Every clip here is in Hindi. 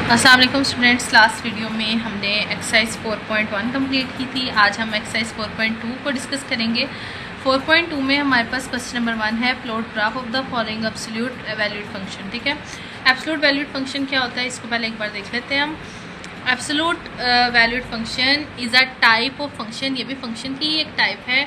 अस्सलाम वालेकुम स्टूडेंट्स। लास्ट वीडियो में हमने एक्सरसाइज 4.1 कंप्लीट की थी। आज हम एक्सरसाइज 4.2 को डिस्कस करेंगे। 4.2 में हमारे पास क्वेश्चन नंबर 1 है, plot graph of the following absolute valued function. ठीक है, एब्सोल्यूट वैल्यूड फंक्शन क्या होता है इसको पहले एक बार देख लेते हैं हम। Absolute valued function is a type of function, ये भी फंक्शन की एक टाइप है,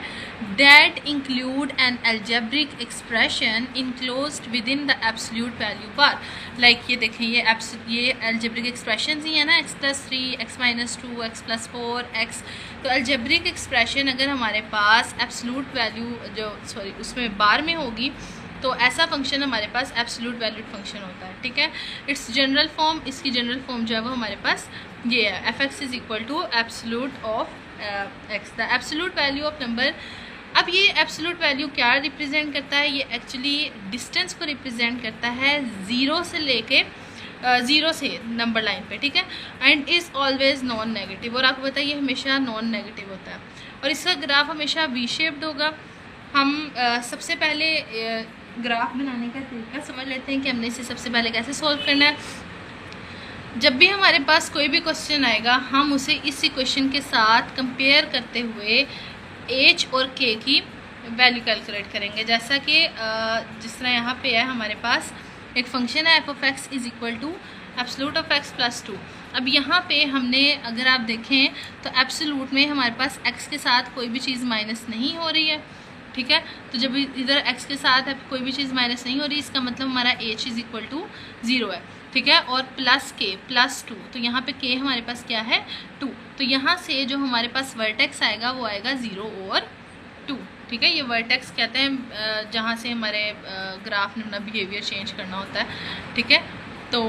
that include N algebraic expression enclosed with in the absolute value bar. Like ये देखें, ये अलजेब्रिक एक्सप्रेशन ही है ना, x+3, x-2, x+4, x। तो अलजेब्रिक एक्सप्रेशन अगर हमारे पास एब्सोल्यूट वैल्यू उसमें बार में होगी तो ऐसा फंक्शन हमारे पास एब्सोल्यूट वैल्यूड फंक्शन होता है। ठीक है, इट्स जनरल फॉर्म, इसकी जनरल फॉर्म जो है वो हमारे पास ये है, f(x) is equal to absolute of x, the absolute value of number. अब ये एब्सोल्यूट वैल्यू क्या रिप्रेजेंट करता है? ये एक्चुअली डिस्टेंस को रिप्रेजेंट करता है ज़ीरो से लेके ज़ीरो से नंबर लाइन पे। ठीक है, and is always non negative, और आपको बताइए हमेशा नॉन नेगेटिव होता है, और इसका ग्राफ हमेशा वी शेप्ड होगा। हम सबसे पहले ग्राफ बनाने का तरीका समझ लेते हैं कि हमने इसे सबसे पहले कैसे सॉल्व करना है। जब भी हमारे पास कोई भी क्वेश्चन आएगा हम उसे इस इक्वेशन के साथ कंपेयर करते हुए h और k की वैल्यू कैलकुलेट करेंगे। जैसा कि जिस तरह यहाँ पे है हमारे पास एक फंक्शन है f(x) is equal to absolute of x plus 2। अब यहाँ पे हमने अगर आप देखें तो एब्सोल्यूट में हमारे पास x के साथ कोई भी चीज़ माइनस नहीं हो रही है। ठीक है, तो जब इधर x के साथ कोई भी चीज़ माइनस नहीं हो रही, इसका मतलब हमारा h इज इक्वल टू 0 है। ठीक है, और प्लस k प्लस 2, तो यहाँ पे k हमारे पास क्या है 2, तो यहाँ से जो हमारे पास वर्टेक्स आएगा वो आएगा 0 और 2। ठीक है, ये वर्टेक्स कहते हैं जहाँ से हमारे ग्राफ ने अपना बिहेवियर चेंज करना होता है। ठीक है, तो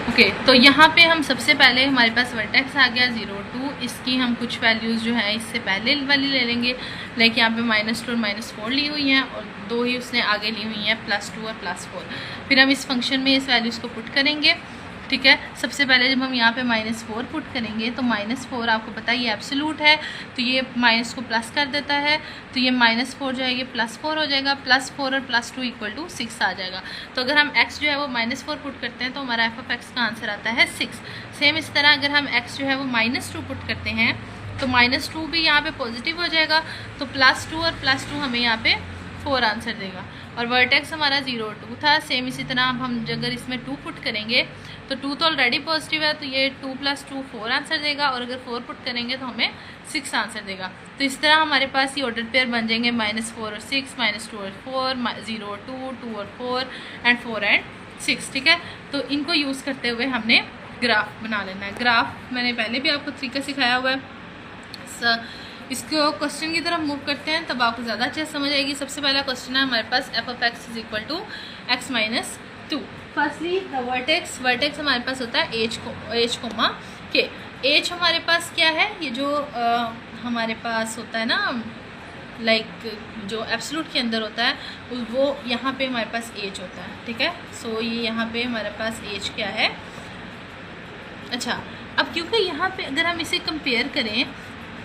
ओके, तो यहाँ पे हम सबसे पहले हमारे पास वर्टेक्स आ गया 0 2, इसकी हम कुछ वैल्यूज़ जो है इससे पहले वाली ले लेंगे। लाइक यहाँ पे -2 और -4 ली हुई हैं, और 2 ही उसने आगे ली हुई हैं, +2 और +4। फिर हम इस फंक्शन में इस वैल्यूज़ को पुट करेंगे। ठीक है, सबसे पहले जब हम यहाँ पे -4 पुट करेंगे तो -4 आपको पता है ये एब्सोल्यूट है, तो ये माइनस को प्लस कर देता है, तो ये -4 जो है ये +4 हो जाएगा, +4 और +2 इक्वल टू 6 आ जाएगा। तो अगर हम x जो है वो -4 पुट करते हैं तो हमारा f(x) का आंसर आता है 6। सेम इस तरह अगर हम x जो है वो -2 पुट करते हैं तो -2 भी यहाँ पे पॉजिटिव हो जाएगा, तो +2 और +2 हमें यहाँ पे 4 आंसर देगा, और वर्टेक्स हमारा 0 और 2 था। सेम इसी तरह अब हम अगर इसमें 2 पुट करेंगे तो 2 तो ऑलरेडी पॉजिटिव है, तो ये 2 + 2 4 आंसर देगा, और अगर 4 पुट करेंगे तो हमें 6 आंसर देगा। तो इस तरह हमारे पास ये ऑर्डर पेयर बन जाएंगे -4 और 6, -2 और 4, 0 और 2, 2 और 4 एंड 4 एंड 6। ठीक है, तो इनको यूज़ करते हुए हमने ग्राफ बना लेना है। ग्राफ मैंने पहले भी आपको तरीका सिखाया हुआ है। इसको क्वेश्चन की तरफ मूव करते हैं तब आपको ज़्यादा अच्छे समझ आएगी। सबसे पहला क्वेश्चन है हमारे पास f(x) is equal to x-2। Firstly the vertex हमारे पास होता है h, k। h हमारे पास क्या है, ये जो हमारे पास होता है ना, लाइक जो एब्सोल्यूट के अंदर होता है वो यहाँ पे हमारे पास h होता है। ठीक है, सो ये यहाँ पे हमारे पास h क्या है। अच्छा, अब क्योंकि यहाँ पे अगर हम इसे कंपेयर करें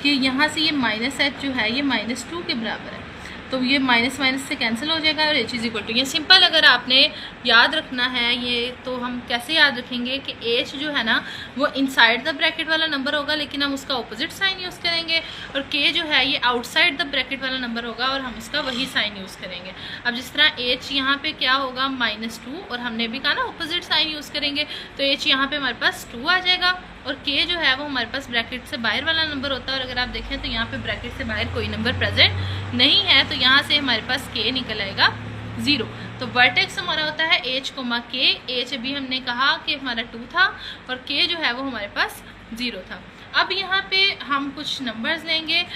कि यहाँ से ये -h जो है ये -2 के बराबर है, तो ये माइनस से कैंसिल हो जाएगा और h इज इक्वल टू, ये सिंपल अगर आपने याद रखना है ये, तो हम कैसे याद रखेंगे कि h जो है ना वो इनसाइड द ब्रैकेट वाला नंबर होगा, लेकिन हम उसका ऑपोजिट साइन यूज़ करेंगे, और k जो है ये आउटसाइड द ब्रैकेट वाला नंबर होगा और हम इसका वही साइन यूज़ करेंगे। अब जिस तरह h यहाँ पे क्या होगा -2, और हमने भी कहा ना ऑपोजिट साइन यूज़ करेंगे, तो h यहाँ पे हमारे पास 2 आ जाएगा, और k जो है वो हमारे पास ब्रैकेट से बाहर वाला नंबर होता है, और अगर आप देखें तो यहाँ पे ब्रैकेट से बाहर कोई नंबर प्रेजेंट नहीं है, तो यहाँ से हमारे पास k निकल आएगा 0। तो वर्टेक्स हमारा होता है h, k। h अभी हमने कहा कि हमारा 2 था, और k जो है वो हमारे पास 0 था। अब यहाँ पे हम कुछ नंबर्स लेंगे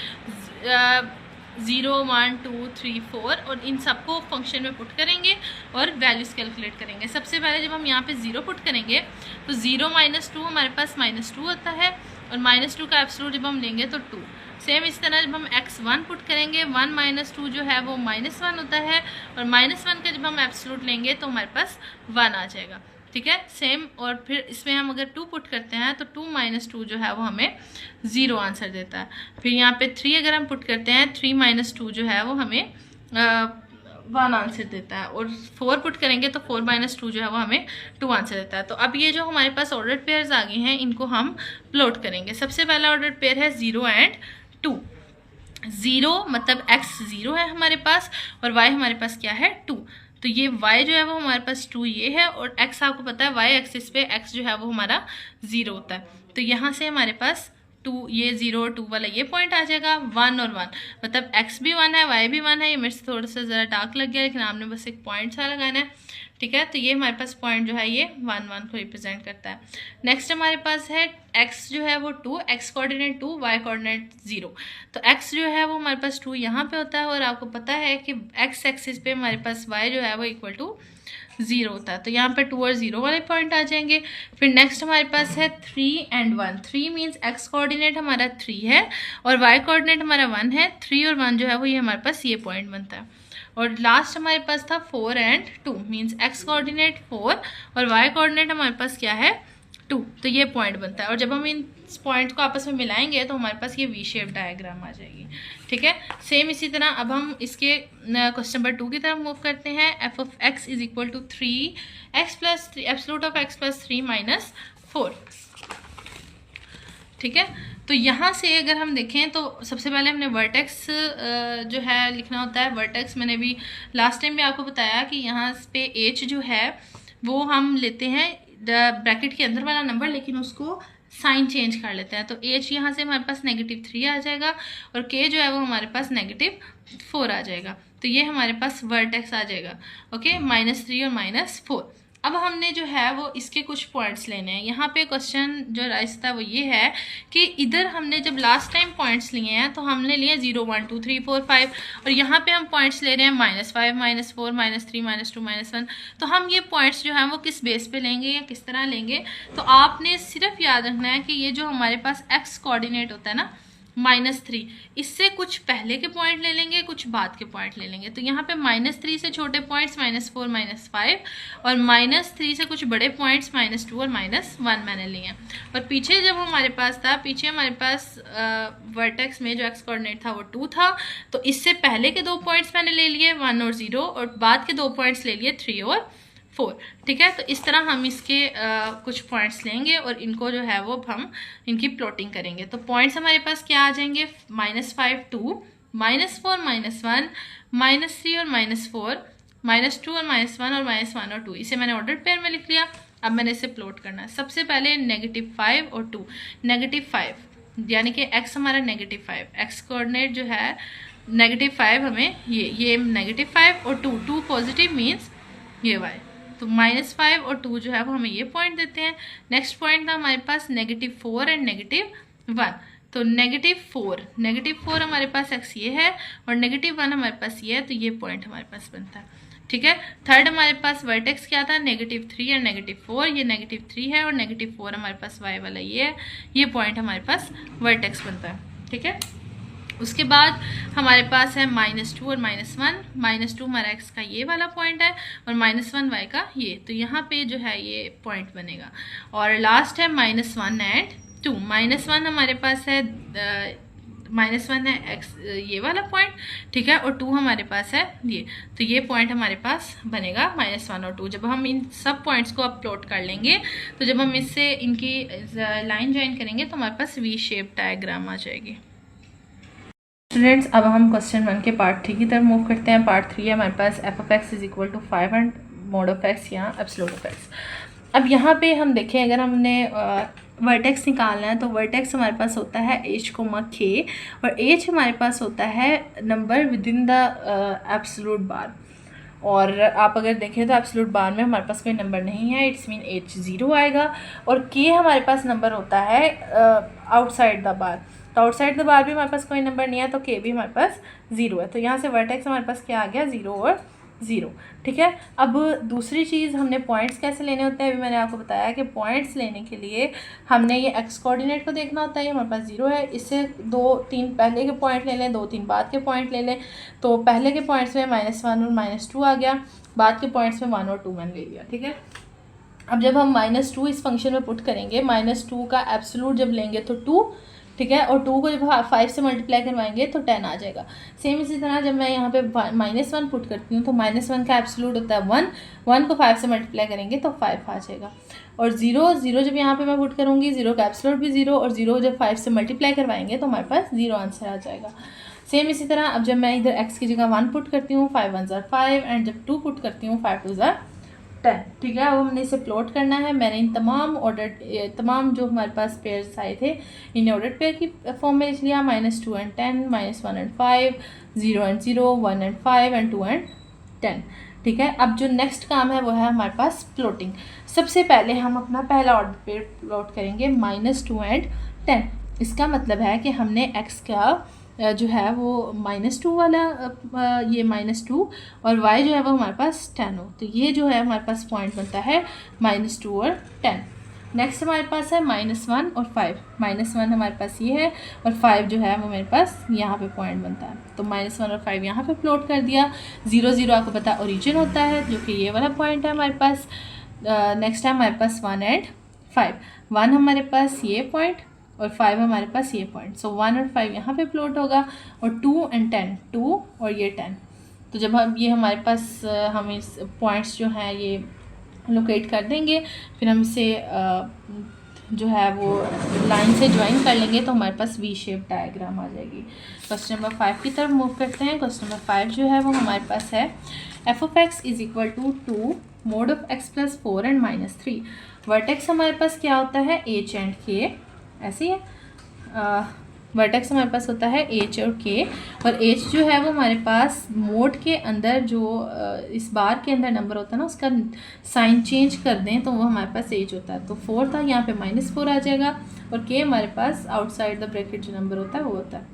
0 1 2 3 4, और इन सबको फंक्शन में पुट करेंगे और वैल्यूज़ कैलकुलेट करेंगे। सबसे पहले जब हम यहाँ पे 0 पुट करेंगे तो 0 - 2 हमारे पास -2 होता है, और -2 का एब्सोल्यूट जब हम लेंगे तो 2। सेम इस तरह जब हम x1 पुट करेंगे 1 - 2 जो है वो -1 होता है, और -1 का जब हम एब्सोल्यूट लेंगे तो हमारे पास 1 आ जाएगा। ठीक है, सेम, और फिर इसमें हम अगर 2 पुट करते हैं तो 2 - 2 जो है वो हमें 0 आंसर देता है। फिर यहाँ पे 3 अगर हम पुट करते हैं 3 - 2 जो है वो हमें 1 आंसर देता है, और 4 पुट करेंगे तो 4 - 2 जो है वो हमें 2 आंसर देता है। तो अब ये जो हमारे पास ऑर्डर्ड पेयर्स आ गए हैं इनको हम प्लॉट करेंगे। सबसे पहला ऑर्डर्ड पेयर है 0 एंड 2। 0 मतलब x 0 है हमारे पास, और y हमारे पास क्या है 2। तो ये y जो है वो हमारे पास 2 ये है, और x आपको पता है y एक्सिस पे x जो है वो हमारा 0 होता है। तो यहाँ से हमारे पास 2, ये 0 और 2 वाला ये पॉइंट आ जाएगा। 1 और 1 मतलब x भी 1 है, y भी 1 है। ये मेरे से थोड़ा सा ज़रा डार्क लग गया, लेकिन आपने बस एक पॉइंट सा लगाना है, ठीक है। तो ये हमारे पास पॉइंट जो है ये 1 1 को रिप्रेजेंट करता है। नेक्स्ट हमारे पास है x जो है वो 2, x कोऑर्डिनेट 2, y कोऑर्डिनेट 0। तो x जो है वो हमारे पास 2 यहाँ पे होता है, और आपको पता है कि x एक्सिस पे हमारे पास y जो है वो इक्वल टू 0 होता है। तो यहाँ पे 2 और 0 वाले पॉइंट आ जाएंगे। फिर नेक्स्ट हमारे पास है 3 एंड 1। 3 मीन्स x कोऑर्डिनेट हमारा 3 है और y कोऑर्डिनेट हमारा 1 है। 3 और 1 जो है वो ये हमारे पास ये पॉइंट बनता है। और लास्ट हमारे पास था 4 एंड 2 मीन्स x कोऑर्डिनेट 4 और y कोऑर्डिनेट हमारे पास क्या है 2। तो ये पॉइंट बनता है, और जब हम इन पॉइंट को आपस में मिलाएंगे तो हमारे पास ये वी शेप डायग्राम आ जाएगी, ठीक है। सेम इसी तरह अब हम इसके क्वेश्चन नंबर 2 की तरफ मूव करते हैं। f of x is equal to 3x plus 3 absolute of x plus 3 minus 4, ठीक है। तो यहाँ से अगर हम देखें तो सबसे पहले हमने वर्टेक्स जो है लिखना होता है। वर्टेक्स मैंने भी लास्ट टाइम भी आपको बताया कि यहाँ पे h जो है वो हम लेते हैं ब्रैकेट के अंदर वाला नंबर, लेकिन उसको साइन चेंज कर लेते हैं। तो h यहाँ से हमारे पास -3 आ जाएगा, और k जो है वो हमारे पास -4 आ जाएगा। तो ये हमारे पास वर्टेक्स आ जाएगा, ओके, -3 और -4। अब हमने जो है वो इसके कुछ पॉइंट्स लेने हैं। यहाँ पे क्वेश्चन जो राइज था वो ये है कि इधर हमने जब लास्ट टाइम पॉइंट्स लिए हैं तो हमने लिए 0 1 2 3 4 5, और यहाँ पे हम पॉइंट्स ले रहे हैं -5 -4 -3 -2 -1। तो हम ये पॉइंट्स जो हैं वो किस बेस पे लेंगे या किस तरह लेंगे, तो आपने सिर्फ याद रखना है कि ये जो हमारे पास x कोऑर्डिनेट होता है ना -3, इससे कुछ पहले के पॉइंट ले लेंगे, कुछ बाद के पॉइंट ले लेंगे। तो यहाँ पे -3 से छोटे पॉइंट्स -4 -5, और -3 से कुछ बड़े पॉइंट्स -2 और -1 मैंने लिए हैं। और पीछे जब हमारे पास था, पीछे हमारे पास वर्टेक्स में जो x कोऑर्डिनेट था वो 2 था, तो इससे पहले के 2 पॉइंट्स मैंने ले लिए 1 और 0, और बाद के 2 पॉइंट्स ले लिए 3 और 4, ठीक है। तो इस तरह हम इसके कुछ पॉइंट्स लेंगे और इनको जो है वो हम इनकी प्लॉटिंग करेंगे। तो पॉइंट्स हमारे पास क्या आ जाएंगे, -5 2 -4 -1 -3 और -4 -2 और -1 और -1 और 2। इसे मैंने ऑर्डर पेयर में लिख लिया। अब मैंने इसे प्लॉट करना है। सबसे पहले -5 और 2। -5 यानी कि x हमारा -5, x कोऑर्डिनेट जो है -5 हमें ये -5 और 2 पॉजिटिव मीन्स ये y। तो -5 और 2 जो है वो हमें ये पॉइंट देते हैं। नेक्स्ट पॉइंट था हमारे पास -4 एंड -1। तो -4 हमारे पास x ये है, और -1 हमारे पास ये है, तो ये पॉइंट हमारे पास बनता है, ठीक है। थर्ड हमारे पास वर्टेक्स क्या था, -3 एंड -4। ये -3 है और -4 हमारे पास y वाला ये है, ये पॉइंट हमारे पास वर्टेक्स बनता है, ठीक है। उसके बाद हमारे पास है -2 और -1। -2 हमारा x का ये वाला पॉइंट है, और -1 y का ये। तो यहाँ पे जो है ये पॉइंट बनेगा। और लास्ट है -1 एंड 2। -1 हमारे पास है -1 है x ये वाला पॉइंट, ठीक है, और 2 हमारे पास है ये। तो ये पॉइंट हमारे पास बनेगा -1 और 2। जब हम इन सब पॉइंट्स को अब प्लॉट कर लेंगे, तो जब हम इससे इनकी लाइन ज्वाइन करेंगे तो हमारे पास वी शेप डायग्राम आ जाएगी। स्टूडेंट्स, अब हम क्वेश्चन 1 के पार्ट 3 की तरफ मूव करते हैं। पार्ट 3 है हमारे पास f of x is equal to 5 and mod of x या एब्सोल्यूट ऑफ x। अब यहाँ पे हम देखें, अगर हमने वर्टेक्स निकालना है तो वर्टेक्स हमारे पास होता है h, k, और h हमारे पास होता है number within the absolute bar. और आप अगर देखें तो एब्सोल्यूट बार में हमारे पास कोई नंबर नहीं है, इट्स मीन h 0 आएगा। और k हमारे पास नंबर होता है आउटसाइड द बार। तो आउटसाइड द बार भी हमारे पास कोई नंबर नहीं है, तो k भी हमारे पास 0 है। तो यहाँ से वर्टेक्स हमारे पास क्या आ गया, 0 और 0, ठीक है। अब दूसरी चीज़, हमने पॉइंट्स कैसे लेने होते हैं, अभी मैंने आपको बताया कि पॉइंट्स लेने के लिए हमने ये x कोऑर्डिनेट को देखना होता है। ये हमारे पास 0 है, इससे 2-3 पहले के पॉइंट ले लें, 2-3 बाद के पॉइंट ले लें। तो पहले के पॉइंट्स में -1 और -2 आ गया, बाद के पॉइंट्स में 1 और 2 मैंने ले लिया, ठीक है। अब जब हम -2 इस फंक्शन में पुट करेंगे, -2 का एब्सोल्यूट जब लेंगे तो 2, ठीक है, और 2 को जब 5 से मल्टीप्लाई करवाएंगे तो 10 आ जाएगा। सेम इसी तरह जब मैं यहाँ पे -1 पुट करती हूँ तो -1 का एब्सोल्यूट होता है 1, 1 को 5 से मल्टीप्लाई करेंगे तो 5 आ जाएगा। और 0 जब यहाँ पे मैं पुट करूँगी 0 का एब्सोल्यूट भी 0, और 0 जब 5 से मल्टीप्लाई करवाएंगे तो हमारे पास 0 आंसर आ जाएगा। सेम इसी तरह अब जब मैं इधर x की जगह 1 पुट करती हूँ 5 1 = 5, एंड जब 2 पुट करती हूँ 5 2 = 10। ठीक है, अब हमने इसे प्लॉट करना है। मैंने इन तमाम जो हमारे पास पेयर्स आए थे इन्हें ऑर्डर्ड पेयर की फॉर्म में लिख लिया, -2 and 10, -1 and 5, 0 and 0, 1 and 5 and 2 and 10। ठीक है, अब जो नेक्स्ट काम है वो है हमारे पास प्लॉटिंग। सबसे पहले हम अपना पहला ऑर्डर पेयर प्लॉट करेंगे -2 and 10। इसका मतलब है कि हमने x का जो है वो -2 वाला ये -2 और y जो है वो हमारे पास 10 हो, तो ये जो है हमारे पास पॉइंट बनता है -2 और 10। नेक्स्ट हमारे पास है -1 और 5। -1 हमारे पास ये है और 5 जो है वो मेरे पास यहाँ पे पॉइंट बनता है, तो -1 और 5 यहाँ पे प्लॉट कर दिया। 0 0 आपको पता है ओरिजिन होता है, जो कि ये वाला पॉइंट है हमारे पास। नेक्स्ट है हमारे पास 1 and 5। 1 हमारे पास ये पॉइंट और 5 हमारे पास ये पॉइंट, सो 1 और 5 यहाँ पे प्लॉट होगा, और 2 and 10, 2 और ये 10। तो जब हम ये हमारे पास हम इस पॉइंट्स जो हैं ये लोकेट कर देंगे, फिर हम इसे जो है वो लाइन से ज्वाइन कर लेंगे तो हमारे पास वी शेप डायग्राम आ जाएगी। क्वेश्चन नंबर 5 की तरफ मूव करते हैं। क्वेश्चन नंबर 5 जो है वो हमारे पास है f(x) = 2 mod of x + 4 and -3। Vertex हमारे पास क्या होता है h and k, ऐसे है। वर्टेक्स हमारे पास होता है h और k, और h जो है वो हमारे पास मोड के अंदर जो इस बार के अंदर नंबर होता है ना उसका साइन चेंज कर दें तो वो हमारे पास h होता है, तो 4 था यहाँ पे -4 आ जाएगा, और k हमारे पास आउटसाइड द ब्रैकेट जो नंबर होता है वो होता है,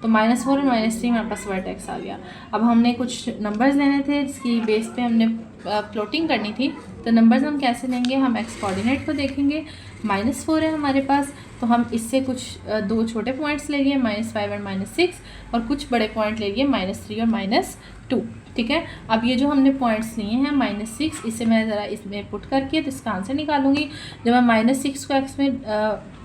तो -4 और -3 हमारे पास वर्टेक्स आ गया। अब हमने कुछ नंबर्स लेने थे जिसकी बेस पे हमने प्लॉटिंग करनी थी, तो नंबर्स हम कैसे लेंगे, हम एक्स कोऑर्डिनेट को देखेंगे। -4 है हमारे पास, तो हम इससे कुछ 2 छोटे पॉइंट्स ले लिए -5 और -6, और कुछ बड़े पॉइंट ले लिए -3 और -2। ठीक है, अब ये जो हमने पॉइंट्स लिए हैं -6, इसे मैं ज़रा इसमें पुट करके तो इसका आंसर निकालूंगी। जब मैं -6 को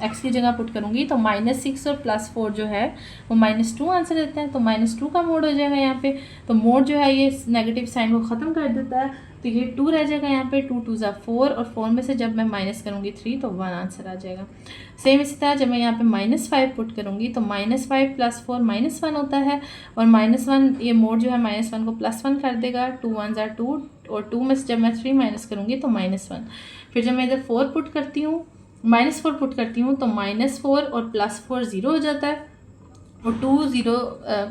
x की जगह पुट करूँगी तो -6 और +4 जो है वो -2 आंसर देता है, तो -2 का मोड हो जाएगा यहाँ पे। तो मोड जो है ये नेगेटिव साइन को ख़त्म कर देता है, तो ये 2 रह जाएगा यहाँ पे। 2 2 = 4, और 4 में से जब मैं माइनस करूँगी 3 तो 1 आंसर आ जाएगा। सेम इसी तरह जब मैं यहाँ पे -5 पुट करूँगी तो -5 + 4 -1 होता है, और -1 ये मोड जो है -1 को +1 कर देगा। 2 1 = 2, और 2 में से जब मैं 3 माइनस करूँगी तो -1। फिर जब मैं इधर 4 पुट करती हूँ -4 पुट करती हूँ तो -4 और +4 0 हो जाता है, और 2 0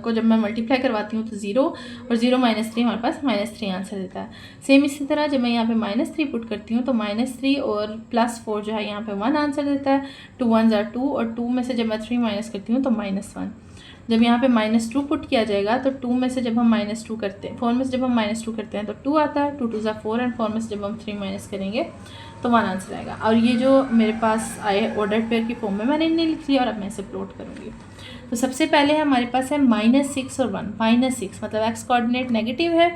को जब मैं मल्टीप्लाई करवाती हूँ तो 0 और 0 -3 हमारे पास -3 आंसर देता है। सेम इसी तरह जब मैं यहाँ पे -3 पुट करती हूँ तो -3 और +4 जो है यहाँ पे 1 आंसर देता है। 2 1 = 2, और 2 में से जब मैं 3 माइनस करती हूँ तो -1। जब यहाँ पे -2 पुट किया जाएगा तो 2 में से जब हम -2 करते हैं, 4 में से जब हम -2 करते हैं तो 2 आता है। 2 2 = 4, एंड 4 में से जब हम 3 माइनस करेंगे तो 1 आंसर आएगा। और ये जो मेरे पास आए ऑर्डर पेयर की फॉर्म में मैंने इन्हें लिख लिया, और अब मैं इसे प्लॉट करूँगी। तो सबसे पहले हमारे पास है -6 और 1। -6 मतलब x कोऑर्डिनेट नेगेटिव है,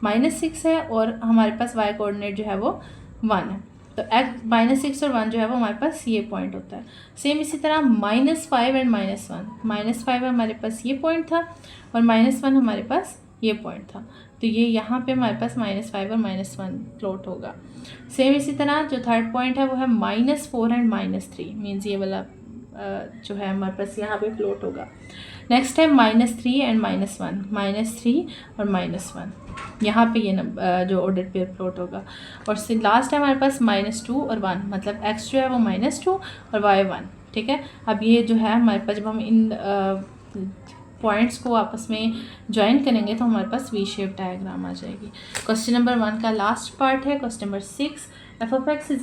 -6 है, और हमारे पास y कोऑर्डिनेट जो है वो 1 है, तो -6 और 1 जो है वो हमारे पास ये पॉइंट होता है। सेम इसी तरह -5 एंड -1। -5 हमारे पास ये पॉइंट था, और -1 हमारे पास ये पॉइंट था, तो ये यहाँ पे हमारे पास -5 और -1 प्लॉट होगा। सेम इसी तरह जो थर्ड पॉइंट है वो है -4 एंड -3, मीन्स ये वाला जो है हमारे पास यहाँ पे प्लॉट होगा। नेक्स्ट है -3 एंड -1, -3 और -1, यहाँ पे ये जो ऑर्डर पेयर प्लॉट होगा। और लास्ट है हमारे पास -2 और 1, मतलब x जो है वो -2 और y 1। ठीक है, अब ये जो है हमारे पास जब हम इन पॉइंट्स को आपस में ज्वाइन करेंगे तो हमारे पास वी शेप डायग्राम आ जाएगी। क्वेश्चन नंबर 1 का लास्ट पार्ट है question number 6। f(x) =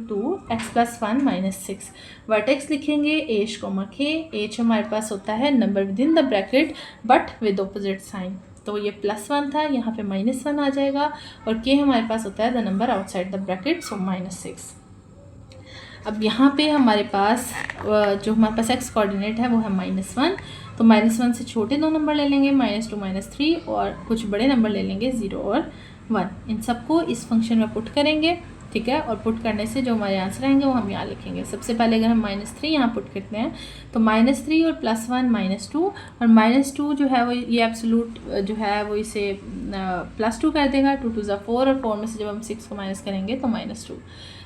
2 x + 1 - 6। Vertex लिखेंगे h, k। h हमारे पास होता है number within the bracket but with opposite sign, तो ये +1 था, यहाँ पे -1 आ जाएगा, और k हमारे पास होता है the number outside the bracket, so -6। अब यहाँ पे हमारे पास जो हमारे पास x कोऑर्डिनेट है वो है -1, तो -1 से छोटे 2 नंबर ले लेंगे, -2 -3, और कुछ बड़े नंबर ले लेंगे 0 और 1। इन सबको इस फंक्शन में पुट करेंगे ठीक है। और पुट करने से जो हमारे आंसर आएंगे वो हम यहाँ लिखेंगे। सबसे पहले अगर हम -3 यहाँ पुट करते हैं तो -3 और +1 -2, और -2 जो है वो ये एब्सोल्यूट जो है वो इसे +2 कर देगा। 2 2 ज़ा 4, और 4 में से जब हम 6 को माइनस करेंगे तो -2।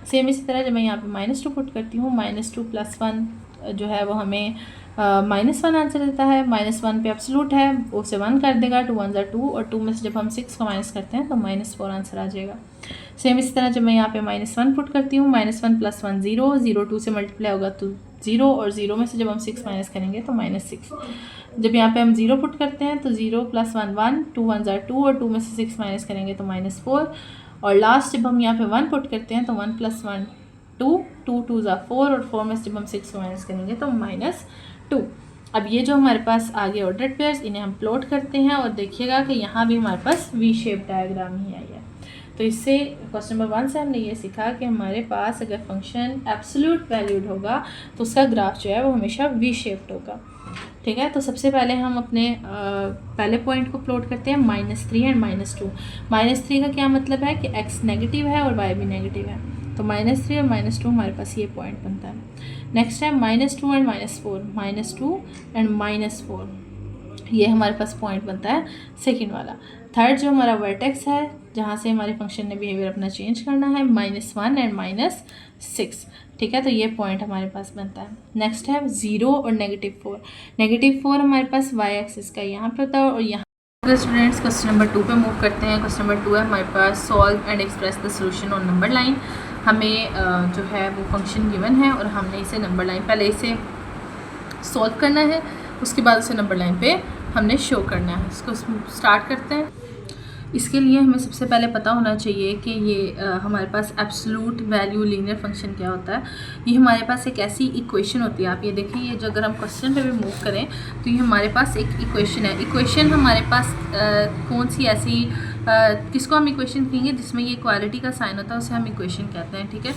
सेम इसी तरह जब मैं यहाँ पे -2 पुट करती हूँ, -2 + 1 जो है वो हमें -1 आंसर देता है। -1 पे एब्सोल्यूट है, उसे 1 कर देगा। 2 1 ज़ा 2, और 2 में से जब हम 6 को माइनस करते हैं तो -4 आंसर आ जाएगा। सेम इसी तरह जब मैं यहाँ पे -1 पुट करती हूँ, -1 + 1 0, 0 2 से मल्टीप्लाई होगा तो 0, और 0 में से जब हम 6 माइनस करेंगे तो -6। जब यहाँ पे हम 0 पुट करते हैं तो 0 + 1 1, 2 1 ज़ा 2, और 2 में से 6 माइनस करेंगे तो -4, और लास्ट जब हम यहाँ पे 1 पुट करते हैं तो 1 + 1 2, 2 2 ज़ा 4, और 4 में से जब हम 6 को माइनस करेंगे तो -2। अब ये जो हमारे पास आगे ऑर्डर्ड पेयर्स, इन्हें हम प्लॉट करते हैं, और देखिएगा कि यहाँ भी हमारे पास वी शेप डायग्राम ही आई है। तो इससे क्वेश्चन नंबर 1 से हमने ये सीखा कि हमारे पास अगर फंक्शन एब्सोल्यूट वैल्यूड होगा तो उसका ग्राफ जो है वो हमेशा वी शेप्ड होगा, ठीक है। तो सबसे पहले हम अपने पहले पॉइंट को प्लॉट करते हैं, -3 एंड -2। -3 का क्या मतलब है कि x नेगेटिव है और y भी नेगेटिव है, तो -3 और -2 हमारे पास ये पॉइंट बनता है। नेक्स्ट है -2 एंड -4, -2 एंड -4, ये हमारे पास पॉइंट बनता है सेकंड वाला। थर्ड जो हमारा वर्टेक्स है जहाँ से हमारे फंक्शन ने बिहेवियर अपना चेंज करना है, -1 एंड -6, ठीक है। तो ये पॉइंट हमारे पास बनता है। नेक्स्ट है 0 और -4। -4 हमारे पास y एक्सिस का यहाँ पे होता है, और यहाँ अगर स्टूडेंट्स क्वेश्चन नंबर 2 पे मूव करते हैं। क्वेश्चन नंबर 2 है हमारे पास solve and express the solution on number line. हमें जो है वो फंक्शन गिवन है और हमने इसे नंबर लाइन, पहले इसे सॉल्व करना है, उसके बाद उसे नंबर लाइन पे हमने शो करना है। इसको स्टार्ट करते हैं। इसके लिए हमें सबसे पहले पता होना चाहिए कि ये हमारे पास एब्सोल्यूट वैल्यू लीनियर फंक्शन क्या होता है। ये हमारे पास एक ऐसी इक्वेशन होती है, आप ये देखें, ये जो अगर हम क्वेश्चन पे भी मूव करें तो ये हमारे पास एक इक्वेशन है। इक्वेशन हमारे पास कौन सी ऐसी किसको हम इक्वेशन कहेंगे जिसमें ये इक्वालिटी का साइन होता है, उसे हम इक्वेशन कहते हैं, ठीक है।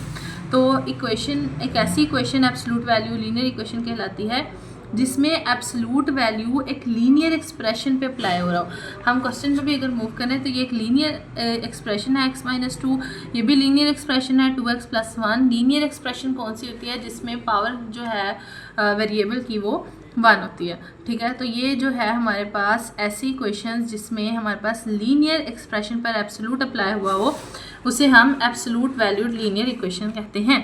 तो इक्वेशन एक ऐसी equation absolute value linear equation कहलाती है जिसमें एब्सोल्यूट वैल्यू एक लीनियर एक्सप्रेशन पे अप्लाई हो रहा हो। हम क्वेश्चन पे भी अगर मूव करें तो ये एक लीनियर एक्सप्रेशन है x - 2, ये भी लीनियर एक्सप्रेशन है 2x + 1। लीनियर एक्सप्रेशन कौन सी होती है? जिसमें पावर जो है वेरिएबल की वो 1 होती है, ठीक है। तो ये जो है हमारे पास ऐसी इक्वेशंस जिसमें हमारे पास लीनियर एक्सप्रेशन पर एब्सोल्यूट अप्लाई हुआ हो, उसे हम एब्सोल्यूट वैल्यूड लीनियर इक्वेशन कहते हैं,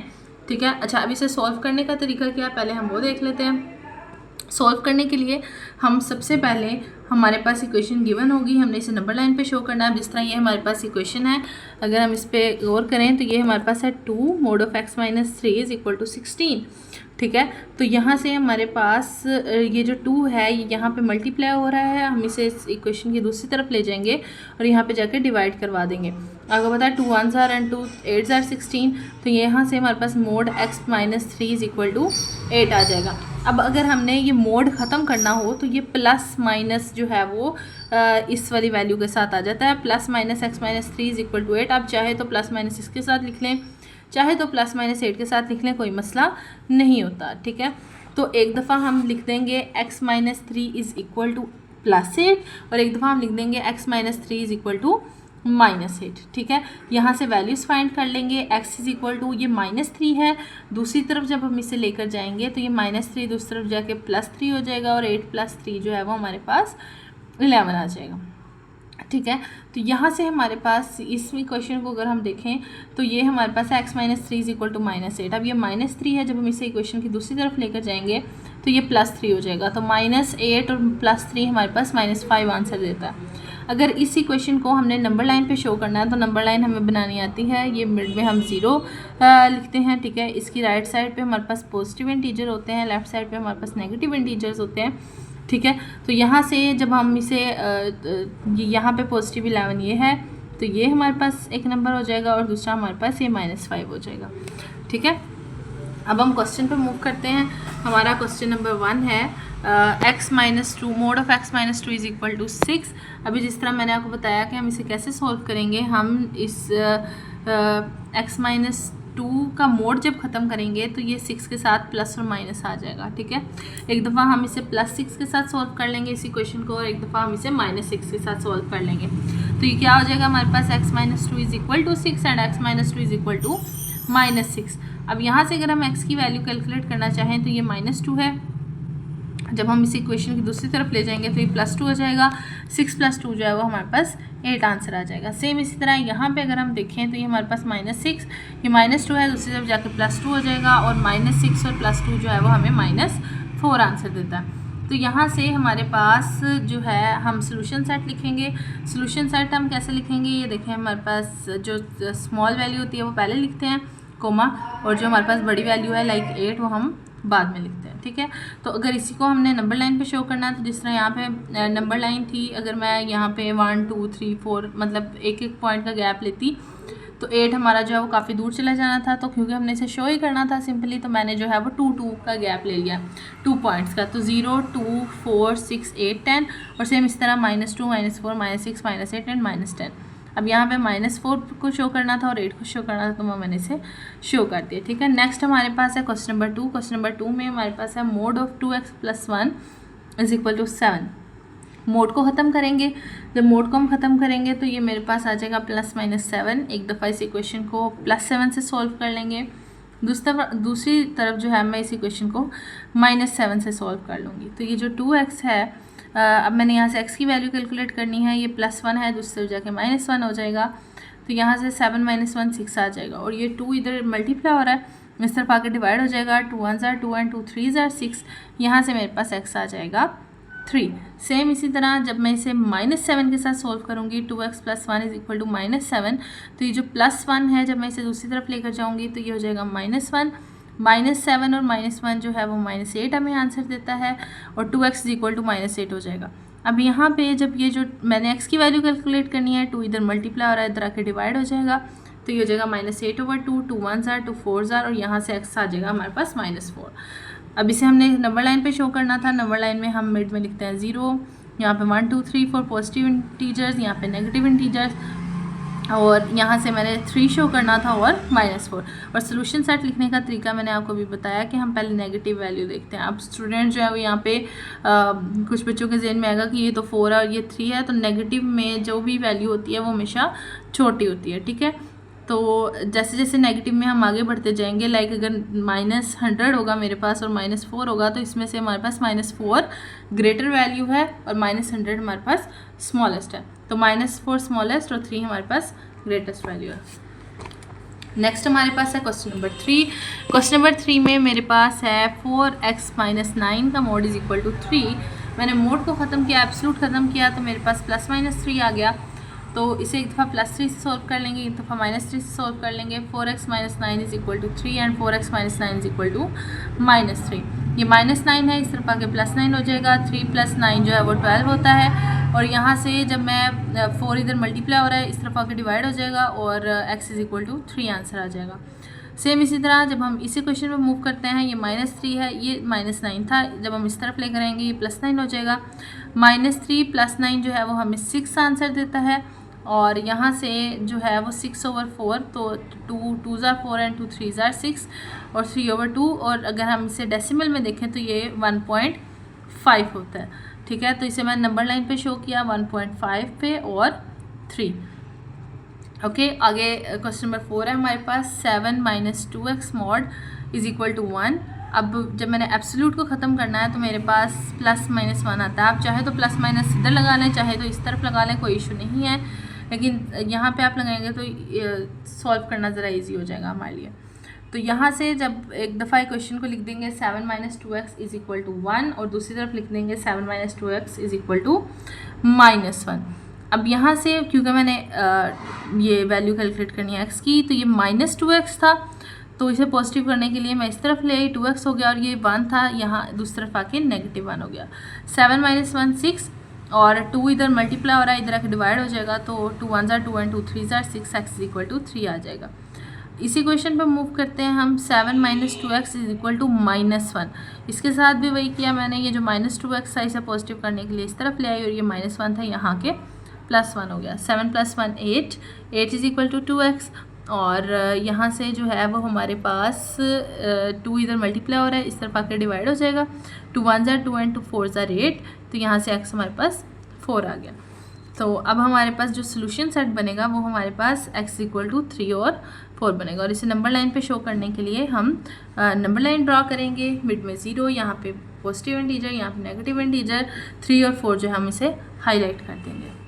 ठीक है। अच्छा, अब इसे सॉल्व करने का तरीका क्या है, पहले हम वो देख लेते हैं। सॉल्व करने के लिए हम सबसे पहले हमारे पास इक्वेशन गिवन होगी, हमने इसे नंबर लाइन पे शो करना है। जिस तरह ये हमारे पास इक्वेशन है, अगर हम इस पर गौर करें तो ये हमारे पास है 2 mod of x - 3 = 16, ठीक है। तो यहाँ से हमारे पास ये जो 2 है ये यहाँ पे मल्टीप्लाई हो रहा है, हम इसे इस इक्वेशन की दूसरी तरफ ले जाएंगे और यहाँ पे जाके डिवाइड करवा देंगे। अगर पता है 2 1s are and 2 8s are 16, तो यहाँ से हमारे पास mod x - 3 = 8 आ जाएगा। अब अगर हमने ये मोड ख़त्म करना हो तो ये प्लस माइनस जो है वो इस वाली वैल्यू के साथ आ जाता है, +- x - 3 = 8। आप चाहे तो +- इसके साथ लिख लें, चाहे तो +- 8 के साथ लिख लें, कोई मसला नहीं होता, ठीक है। तो एक दफ़ा हम लिख देंगे x - 3 = +8, और एक दफ़ा हम लिख देंगे x - 3 = -8, ठीक है। यहाँ से वैल्यूज़ फाइंड कर लेंगे। x = ये -3 है, दूसरी तरफ जब हम इसे लेकर जाएंगे तो ये -3 दूसरी तरफ जाके +3 हो जाएगा, और 8 + 3 जो है वो हमारे पास 11 आ जाएगा, ठीक है। तो यहाँ से हमारे पास इस इक्वेशन को अगर हम देखें तो ये हमारे पास x - 3 = -8। अब ये -3 है, जब हम इसे इक्वेशन की दूसरी तरफ लेकर जाएंगे तो ये +3 हो जाएगा। तो -8 और +3 हमारे पास -5 आंसर देता है। अगर इस इक्वेशन को हमने नंबर लाइन पे शो करना है तो नंबर लाइन हमें बनानी आती है। ये मिड में हम 0 लिखते हैं, ठीक है। इसकी राइट साइड पे हमारे पास पॉजिटिव इंटीजर होते हैं, लेफ़्ट साइड पे हमारे पास नेगेटिव इंटीजर्स होते हैं, ठीक है। तो यहाँ से जब हम इसे यहाँ पे पॉजिटिव 11 ये है तो ये हमारे पास एक नंबर हो जाएगा, और दूसरा हमारे पास ये -5 हो जाएगा, ठीक है। अब हम क्वेश्चन पे मूव करते हैं। हमारा क्वेश्चन नंबर 1 है x - 2 mod of x - 2 = 6। अभी जिस तरह मैंने आपको बताया कि हम इसे कैसे सॉल्व करेंगे, हम इस x - 2 का मोड जब ख़त्म करेंगे तो ये 6 के साथ प्लस और माइनस आ जाएगा, ठीक है। एक दफ़ा हम इसे +6 के साथ सॉल्व कर लेंगे इस इक्वेशन को, और एक दफ़ा हम इसे -6 के साथ सॉल्व कर लेंगे। तो ये क्या हो जाएगा हमारे पास x - 2 = 6 एंड x - 2 = -6। अब यहाँ से अगर हम x की वैल्यू कैलकुलेट करना चाहें तो ये -2 है। जब हम इस इक्वेशन की दूसरी तरफ ले जाएंगे तो ये +2 हो जाएगा। 6 + 2 जो है वो हमारे पास 8 आंसर आ जाएगा। सेम इसी तरह यहाँ पे अगर हम देखें तो ये हमारे पास -6, ये -2 है, दूसरी तरफ जाके +2 हो जाएगा, और -6 और +2 जो है वो हमें -4 आंसर देता है। तो यहाँ से हमारे पास जो है हम सोल्यूशन सेट लिखेंगे। सोल्यूशन सेट हम कैसे लिखेंगे, ये देखें हमारे पास जो स्मॉल वैल्यू होती है वो पहले लिखते हैं, कोमा, और जो हमारे पास बड़ी वैल्यू है लाइक 8 वो हम बाद में लिखते हैं, ठीक है। तो अगर इसी को हमने नंबर लाइन पे शो करना है तो जिस तरह यहाँ पे नंबर लाइन थी, अगर मैं यहाँ पे 1 2 3 4 मतलब एक एक पॉइंट का गैप लेती तो 8 हमारा जो है वो काफ़ी दूर चला जाना था। तो क्योंकि हमने इसे शो ही करना था सिंपली, तो मैंने जो है वो 2 2 का गैप ले लिया, 2 पॉइंट्स का। तो 0 2 4 6 8 10, और सेम इस तरह -2 -4 -6 -8 एंड -10। अब यहाँ पे -4 को शो करना था और 8 को शो करना था, तो मैंने इसे शो कर दिया, ठीक है। नेक्स्ट हमारे पास है क्वेश्चन नंबर 2। क्वेश्चन नंबर 2 में हमारे पास है मोड ऑफ 2x + 1 = 7। मोड को ख़त्म करेंगे। जब मोड को हम ख़त्म करेंगे तो ये मेरे पास आ जाएगा +-7। एक दफ़ा इस इक्वेशन को +7 से सॉल्व कर लेंगे। दूसरी तरफ जो है मैं इस इक्वेशन को -7 से सॉल्व कर लूँगी। तो ये जो 2x है, अब मैंने यहाँ से x की वैल्यू कैलकुलेट करनी है, ये +1 है, दूसरी तरफ जाके -1 हो जाएगा। तो यहाँ से 7 - 1 6 आ जाएगा, और ये 2 इधर मल्टीप्लाई हो रहा है, इस तरफ आके डिवाइड हो जाएगा। 2 1s are 2 and 2 3s are 6। यहाँ से मेरे पास x आ जाएगा 3। सेम इसी तरह जब मैं इसे -7 के साथ सॉल्व करूँगी, 2x + 1 = -7, तो ये जो +1 है जब मैं इसे दूसरी तरफ लेकर जाऊँगी तो ये हो जाएगा -1 -7, और -1 जो है वो -8 हमें आंसर देता है, और 2x = -8 हो जाएगा। अब यहाँ पे जब ये जो मैंने x की वैल्यू कैलकुलेट करनी है, 2 इधर मल्टीप्लाई हो रहा है, इधर आके डिवाइड हो जाएगा, तो ये हो जाएगा -8/2, 2 1s are 2 4s are, और यहाँ से x आ जाएगा हमारे पास -4। अब इसे हमने नंबर लाइन पे शो करना था। नंबर लाइन में हम मिड में लिखते हैं 0, यहाँ पे 1 2 3 4 पॉजिटिव इंटीजर्स, यहाँ पे नेगेटिव इंटीजर्स, और यहाँ से मैंने 3 शो करना था और -4। और सोल्यूशन सेट लिखने का तरीका मैंने आपको भी बताया कि हम पहले नेगेटिव वैल्यू देखते हैं। अब स्टूडेंट जो है वो यहाँ पे कुछ बच्चों के ज़हन में आएगा कि ये तो 4 है और ये 3 है, तो नेगेटिव में जो भी वैल्यू होती है वो हमेशा छोटी होती है, ठीक है। तो जैसे जैसे नेगेटिव में हम आगे बढ़ते जाएंगे, लाइक अगर -100 होगा मेरे पास और -4 होगा, तो इसमें से हमारे पास -4 ग्रेटर वैल्यू है और -100 हमारे पास स्मॉलेस्ट है। तो -4 स्मॉलेस्ट और 3 हमारे पास ग्रेटेस्ट वैल्यू है। नेक्स्ट हमारे पास है क्वेश्चन नंबर 3। क्वेश्चन नंबर 3 में मेरे पास है 4x - 9 का मोड = 3। मैंने मोड को ख़त्म किया, एब्सोल्यूट ख़त्म किया, तो मेरे पास +-3 आ गया। तो इसे एक दफ़ा +3 से सॉल्व कर लेंगे, एक दफ़ा -3 से सॉल्व कर लेंगे। 4x - 9 = 3 and 4x - 9 = -3। ये -9 है, इस तरफ आके +9 हो जाएगा। 3 + 9 जो है वो 12 होता है, और यहाँ से जब मैं 4 इधर मल्टीप्लाई हो रहा है, इस तरफ आके डिवाइड हो जाएगा, और x = 3 आंसर आ जाएगा। सेम इसी तरह जब हम इसी क्वेश्चन में मूव करते हैं, ये -3 है, ये -9 था, जब हम इस तरफ लेकर आएंगे ये +9 हो जाएगा। -3 + 9 जो है वो हमें 6 आंसर देता है, और यहाँ से जो है वो 6/4, तो 2 2s are 4 and 2 3s are 6, और 3/2, और अगर हम इसे डेसिमल में देखें तो ये 1.5 होता है, ठीक है। तो इसे मैंने नंबर लाइन पे शो किया 1.5 पे और 3। ओके, आगे क्वेश्चन नंबर 4 है हमारे पास 7 - 2x mod = 1। अब जब मैंने एब्सोल्यूट को ख़त्म करना है तो मेरे पास +-1 आता है। आप चाहे तो +- इधर लगा लें, चाहे तो इस तरफ लगा लें, कोई इशू नहीं है, लेकिन यहाँ पे आप लगाएंगे तो सॉल्व करना ज़रा इजी हो जाएगा हमारे लिए। तो यहाँ से जब एक दफ़ा क्वेश्चन को लिख देंगे 7 - 2x = 1, और दूसरी तरफ लिख देंगे 7 - 2x = -1। अब यहाँ से क्योंकि मैंने ये वैल्यू कैलकुलेट करनी है x की, तो ये -2x था, तो इसे पॉजिटिव करने के लिए मैं इस तरफ ले आई, 2x हो गया, और ये 1 था, यहाँ दूसरी तरफ आके -1 हो गया। 7 - 1 6, और 2 इधर मल्टीप्लाई हो रहा है, इधर आके डिवाइड हो जाएगा, तो 2 1s are 2 and 2 3s are 6, x = 3 आ जाएगा। इसी क्वेश्चन पर मूव करते हैं हम 7 - 2x = -1। इसके साथ भी वही किया मैंने, ये जो -2x था इसे पॉजिटिव करने के लिए इस तरफ ले आई, और ये -1 था, यहाँ के +1 हो गया। 7 + 1 8, 8 = 2x, और यहाँ से जो है वो हमारे पास 2 इधर मल्टीप्लाई हो रहा है, इस तरफ आकर डिवाइड हो जाएगा। 2 1 ज़ा 2 एंड 2 4 ज़ा 8, तो यहाँ से x हमारे पास 4 आ गया। तो अब हमारे पास जो सोल्यूशन सेट बनेगा वो हमारे पास x इक्वल टू 3 और 4 बनेगा। और इसे नंबर लाइन पे शो करने के लिए हम नंबर लाइन ड्रॉ करेंगे, मिड में 0, यहाँ पे पॉजिटिव इंटीजर, यहाँ पे नेगेटिव इंटीजर, 3 और 4 जो हम इसे हाईलाइट कर देंगे।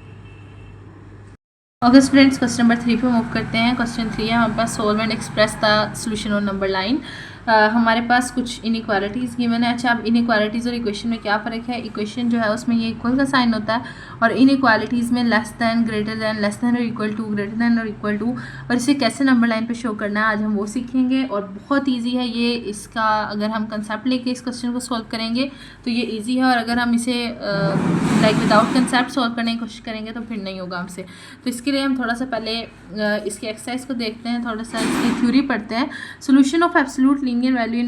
ओके स्टूडेंट्स, क्वेश्चन नंबर 3 पे मूव करते हैं। क्वेश्चन 3 है हमारे पास, solve and express the solution on number line. हमारे पास कुछ इनइक्वालिटीज़ गिवन है। अच्छा, अब इनइक्वालिटीज़ और इक्वेशन में क्या फ़र्क है? इक्वेशन जो है उसमें ये इक्वल का साइन होता है, और इनइक्वालिटीज़ में less than, greater than, less than और इक्वल टू, ग्रेटर दैन और इक्वल टू, और इसे कैसे नंबर लाइन पे शो करना है आज हम वो सीखेंगे। और बहुत ईजी है ये, इसका अगर हम कंसेप्ट लेके इस क्वेश्चन को सॉल्व करेंगे तो ये ईजी है, और अगर हम इसे लाइक विदाउट कंसेप्ट सॉल्व करने की कोशिश करेंगे तो फिर नहीं होगा हमसे। तो इसके लिए हम थोड़ा सा पहले इसकी एक्सरसाइज को देखते हैं, थोड़ा सा इसकी थ्योरी पढ़ते हैं। Solution of absolute linear value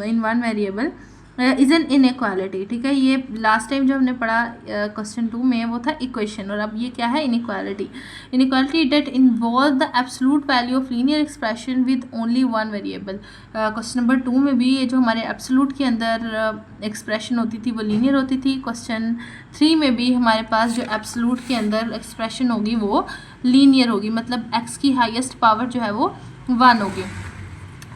in one variable is an inequality. ठीक है, ये लास्ट टाइम जो हमने पढ़ा क्वेश्चन 2 में वो था इक्वेशन, और अब ये क्या है? Inequality. Inequality that involve the absolute value of linear expression with only one variable. Question number 2 में भी ये जो हमारे एब्सोल्यूट के अंदर एक्सप्रेशन होती थी वो लीनियर होती थी। क्वेश्चन 3 में भी हमारे पास जो एब्सोल्यूट के अंदर एक्सप्रेशन होगी वो लीनियर होगी, मतलब x की हाईएस्ट पावर जो है वो 1 होगी।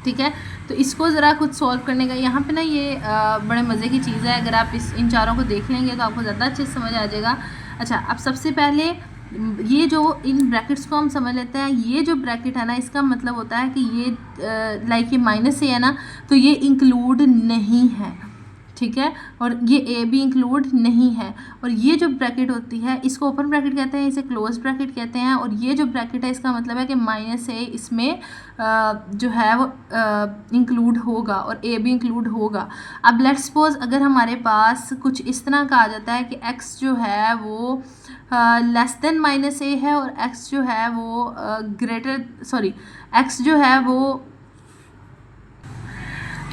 ठीक है, तो इसको ज़रा खुद सॉल्व करने का यहाँ पे ना ये बड़े मज़े की चीज़ है। अगर आप इन चारों को देख लेंगे तो आपको ज़्यादा अच्छे से समझ आ जाएगा। अच्छा, अब सबसे पहले ये जो इन ब्रैकेट्स को हम समझ लेते हैं। ये जो ब्रैकेट है ना, इसका मतलब होता है कि ये लाइक ये माइनस ए है ना, तो ये इंक्लूड नहीं है। ठीक है, और ये ए भी इंक्लूड नहीं है। और ये जो ब्रैकेट होती है इसको ओपन ब्रैकेट कहते हैं, इसे क्लोज ब्रैकेट कहते हैं। और ये जो ब्रैकेट है इसका मतलब है कि माइनस ए इसमें जो है वो इंक्लूड होगा और ए भी इंक्लूड होगा। अब लेट्स सपोज अगर हमारे पास कुछ इस तरह का आ जाता है कि x जो है वो लेस देन माइनस ए है, और x जो है वो x जो है वो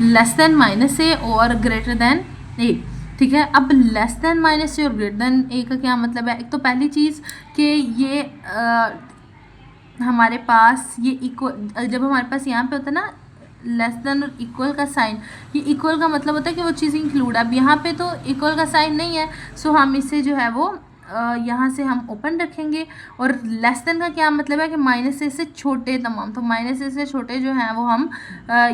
लेस देन माइनस ए और ग्रेटर देन ए। ठीक है, अब लेस देन माइनस ए और ग्रेटर देन ए का क्या मतलब है? एक तो पहली चीज़ कि ये हमारे पास ये इक्वल, जब हमारे पास यहाँ पे होता है ना लेस देन और इक्वल का साइन, ये इक्वल का मतलब होता है कि वो चीज़ इंक्लूड। अब यहाँ पे तो इक्वल का साइन नहीं है, सो हम इसे जो है वो यहाँ से हम ओपन रखेंगे। और लेस देन का क्या मतलब है कि माइनस ए से छोटे तमाम, तो माइनस ए से छोटे जो हैं वो हम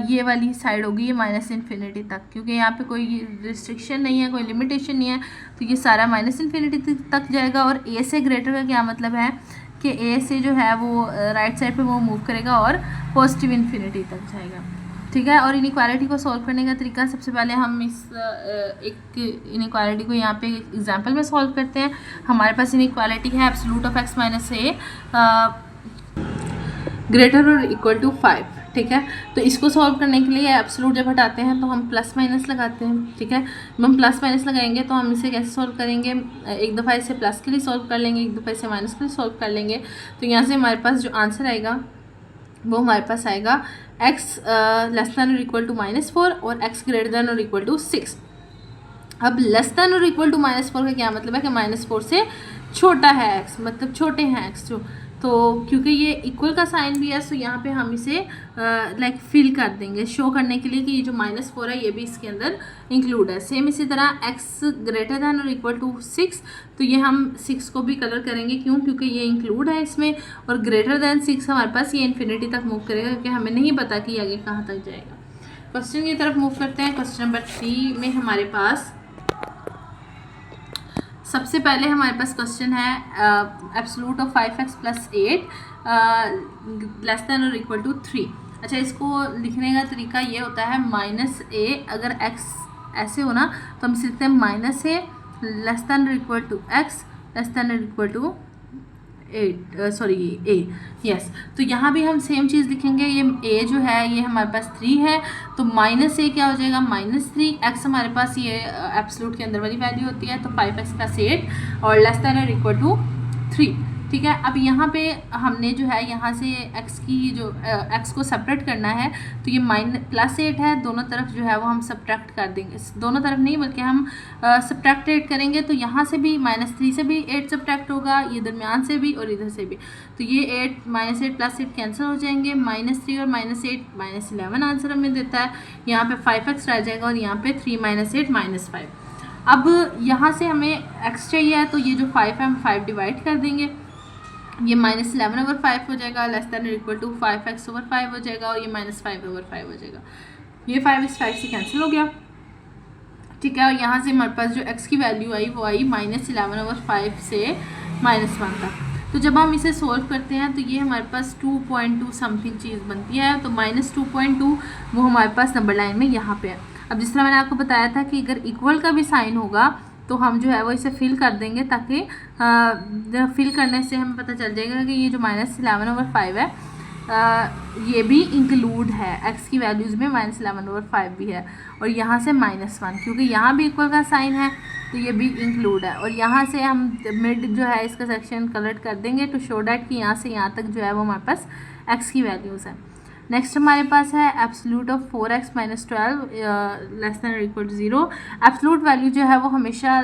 ये वाली साइड होगी, ये माइनस इन्फिनिटी तक, क्योंकि यहाँ पे कोई रिस्ट्रिक्शन नहीं है, कोई लिमिटेशन नहीं है, तो ये सारा माइनस इन्फिनिटी तक जाएगा। और ए से ग्रेटर का क्या मतलब है कि ए से जो है वो राइट साइड पे वो मूव करेगा और पॉजिटिव इन्फिनिटी तक जाएगा। ठीक है, और इनइक्वालिटी को सॉल्व करने का तरीका, सबसे पहले हम इस एक इनइक्वालिटी को यहाँ पे एग्जांपल में सॉल्व करते हैं। हमारे पास इनइक्वालिटी है absolute of x minus A greater और इक्वल टू 5। ठीक है, तो इसको सॉल्व करने के लिए एब्सोल्यूट जब हटाते हैं तो हम प्लस माइनस लगाते हैं। ठीक है, जब हम प्लस माइनस लगाएंगे तो हम इसे कैसे सॉल्व करेंगे? एक दफ़ा इसे प्लस के लिए सॉल्व कर लेंगे, एक दफ़ा इसे माइनस के लिए सॉल्व कर लेंगे। तो यहाँ से हमारे पास जो आंसर आएगा वो हमारे पास आएगा x लेस दैन और इक्वल टू -4 और x ग्रेटर दैन और इक्वल टू 6। अब लेस दैन और इक्वल टू -4 का क्या मतलब है कि -4 से छोटा है x, मतलब छोटे हैं x जो, तो क्योंकि ये इक्वल का साइन भी है तो यहाँ पे हम इसे लाइक फिल कर देंगे शो करने के लिए कि ये जो -4 है ये भी इसके अंदर इंक्लूड है। सेम इसी तरह x ग्रेटर दैन और इक्वल टू 6, तो ये हम 6 को भी कलर करेंगे, क्यों? क्योंकि ये इंक्लूड है इसमें। और ग्रेटर दैन 6 हमारे पास ये इन्फिनिटी तक मूव करेगा, क्योंकि हमें नहीं पता कि आगे कहाँ तक जाएगा। क्वेश्चन की तरफ मूव करते हैं। क्वेश्चन नंबर 3 में हमारे पास सबसे पहले हमारे पास क्वेश्चन है absolute of 5x plus 8 less than और इक्वल टू 3। अच्छा, इसको लिखने का तरीका ये होता है -a, अगर x ऐसे हो ना तो हम लिखते हैं -a लेस दैन और equal to x less than और इक्वल टू 8 a। यस, तो यहाँ भी हम सेम चीज़ लिखेंगे। ये a जो है ये हमारे पास 3 है, तो -a क्या हो जाएगा -3। x हमारे पास ये एब्सोल्यूट के अंदर वाली वैल्यू होती है, तो 5x प्लस 8 और लेस दैन और इक्वल टू 3। ठीक है। अब यहाँ पे हमने जो है यहाँ से x की जो x को सब्ट्रैक्ट करना है, तो ये +8 है, दोनों तरफ जो है वो हम सब्ट्रैक्ट कर देंगे, दोनों तरफ नहीं बल्कि हम सब्ट्रैक्ट करेंगे। तो यहाँ से भी -3 से भी 8 सब्ट्रैक्ट होगा, ये दरमियान से भी और इधर से भी, तो ये 8 -8 +8 कैंसिल हो जाएंगे, -3 और -8 -11 आंसर हमें देता है। यहाँ पे 5x रह जाएगा और यहाँ पे 3 -8 -5। अब यहाँ से हमें x चाहिए है, तो ये जो 5 है हम 5 डिवाइड कर देंगे, ये -11/5 हो जाएगा, <= 5x/5 हो जाएगा, और ये -5/5 हो जाएगा। ये 5 इस 5 से कैंसिल हो गया, ठीक है। और यहाँ से हमारे पास जो x की वैल्यू आई वो आई -11/5 से -1 तक। तो जब हम इसे सोल्व करते हैं तो ये हमारे पास 2.2 समथिंग चीज़ बनती है, तो -2.2 वो हमारे पास नंबर लाइन में यहाँ पे है। अब जिस तरह मैंने आपको बताया था कि अगर इक्वल का भी साइन होगा तो हम जो है वो इसे फिल कर देंगे, ताकि फिल करने से हमें पता चल जाएगा कि ये जो -11/5 है ये भी इंक्लूड है, x की वैल्यूज़ में -11/5 भी है, और यहाँ से -1 क्योंकि यहाँ भी इक्वल का साइन है तो ये भी इंक्लूड है। और यहाँ से हम मिड जो है इसका सेक्शन कलर कर देंगे टू शो डैट कि यहाँ से यहाँ तक जो है वो हमारे पास x की वैल्यूज़ हैं। नेक्स्ट हमारे पास है absolute of 4x - 12 <= 0। Absolute value जो है वो हमेशा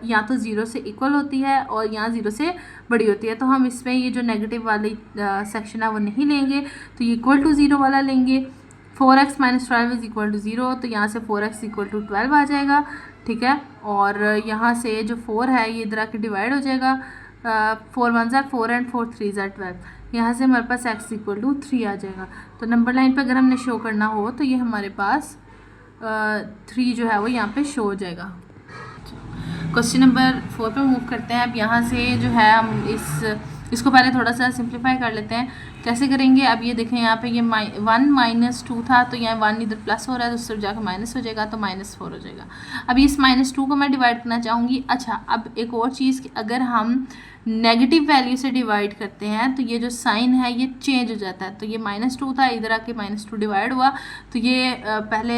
या तो 0 से इक्वल होती है और यहाँ 0 से बड़ी होती है, तो हम इसमें ये जो नेगेटिव वाली सेक्शन है वो नहीं लेंगे, तो ये =0 वाला लेंगे। 4x - 12 = 0, तो यहाँ से 4x = 12 आ जाएगा, ठीक है। और यहाँ से जो 4 है ये इधर आके डिवाइड हो जाएगा, 4 1 = 4 एंड 4 3 = 12, यहाँ से हमारे पास x = 3 आ जाएगा। तो नंबर लाइन पे अगर हमने शो करना हो तो ये हमारे पास 3 जो है वो यहाँ पे शो हो जाएगा। क्वेश्चन नंबर 4 पे मूव करते हैं। अब यहाँ से जो है हम इसको पहले थोड़ा सा सिंप्लीफाई कर लेते हैं। कैसे करेंगे, अब ये देखें यहाँ पे ये 1 - 2 था, तो यहाँ 1 इधर प्लस हो रहा है तो उससे जाकर माइनस हो जाएगा, तो -4 हो जाएगा। अब इस -2 को मैं डिवाइड करना चाहूँगी। अच्छा, अब एक और चीज़ कि अगर हम नेगेटिव वैल्यू से डिवाइड करते हैं तो ये जो साइन है ये चेंज हो जाता है। तो ये -2 था, इधर आके -2 डिवाइड हुआ, तो ये पहले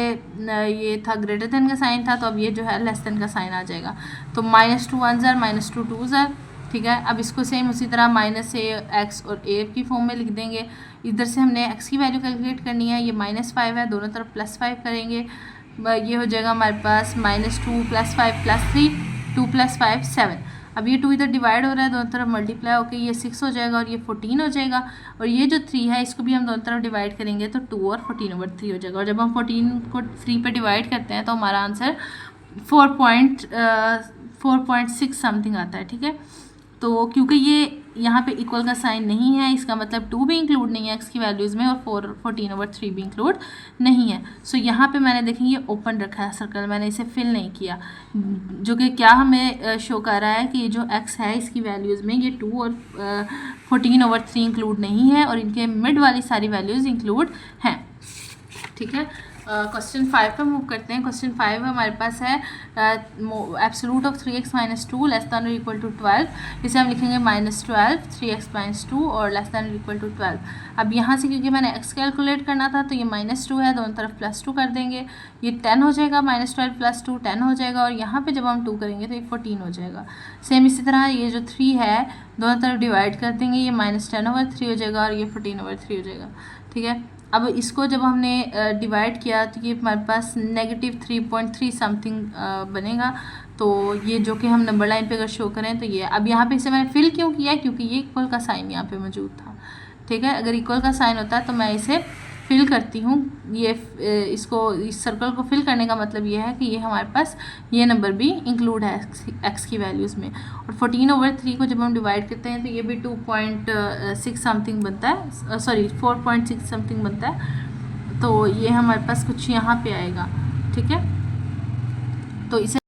ये था ग्रेटर देन का साइन था, तो अब ये जो है लेस देन का साइन आ जाएगा। तो -2 1 ज़ार -2 2 ज़ार, ठीक है। अब इसको सेम उसी तरह -x और a की फॉर्म में लिख देंगे। इधर से हमने x की वैल्यू कैलकुलेट करनी है, ये -5 है, दोनों तरफ +5 करेंगे, ये हो जाएगा हमारे पास -2 + 5 + 3 2 + 5 7। अब ये 2 इधर डिवाइड हो रहा है, दोनों तरफ मल्टीप्लाई होकर ये 6 हो जाएगा और ये 14 हो जाएगा। और ये जो 3 है इसको भी हम दोनों तरफ डिवाइड करेंगे तो 2 और 14/3 हो जाएगा। और जब हम 14 को 3 पे डिवाइड करते हैं तो हमारा आंसर 4.6 समथिंग आता है, ठीक है। तो क्योंकि ये यहाँ पे इक्वल का साइन नहीं है, इसका मतलब 2 भी इंक्लूड नहीं है x की वैल्यूज़ में, और 14/3 भी इंक्लूड नहीं है। सो यहाँ पे मैंने देखें ये ओपन रखा है सर्कल, मैंने इसे फिल नहीं किया, जो कि क्या हमें शो कर रहा है कि ये जो x है इसकी वैल्यूज़ में ये 2 और 14/3 इंक्लूड नहीं है, और इनके मिड वाली सारी वैल्यूज़ इंक्लूड हैं, ठीक है। क्वेश्चन 5 पे मूव करते हैं। क्वेश्चन 5 हमारे पास है एब्सोल्यूट ऑफ 3x - 2 <= 12। इसे हम लिखेंगे -12 3x - 2 और <= 12। अब यहाँ से क्योंकि मैंने x कैलकुलेट करना था तो ये -2 है, दोनों तरफ +2 कर देंगे, ये 10 हो जाएगा, -12 + 2 10 हो जाएगा, और यहाँ पे जब हम 2 करेंगे तो ये 14 हो जाएगा। सेम इसी तरह ये जो 3 है दोनों तरफ डिवाइड कर देंगे, ये -10/3 हो जाएगा और ये 14/3 हो जाएगा, ठीक है। अब इसको जब हमने डिवाइड किया तो ये हमारे पास -3.3 समथिंग बनेगा। तो ये जो कि हम नंबर लाइन पे अगर शो करें तो ये, अब यहाँ पे इसे मैंने फिल क्यों किया, क्योंकि ये इक्वल का साइन यहाँ पे मौजूद था, ठीक है। अगर इक्वल का साइन होता है तो मैं इसे फिल करती हूँ, ये इसको इस सर्कल को फिल करने का मतलब ये है कि ये हमारे पास ये नंबर भी इंक्लूड है x की वैल्यूज़ में। और 14/3 को जब हम डिवाइड करते हैं तो ये भी 2.6 समथिंग बनता है, सॉरी 4.6 समथिंग बनता है, तो ये हमारे पास कुछ यहाँ पे आएगा, ठीक है। तो इसे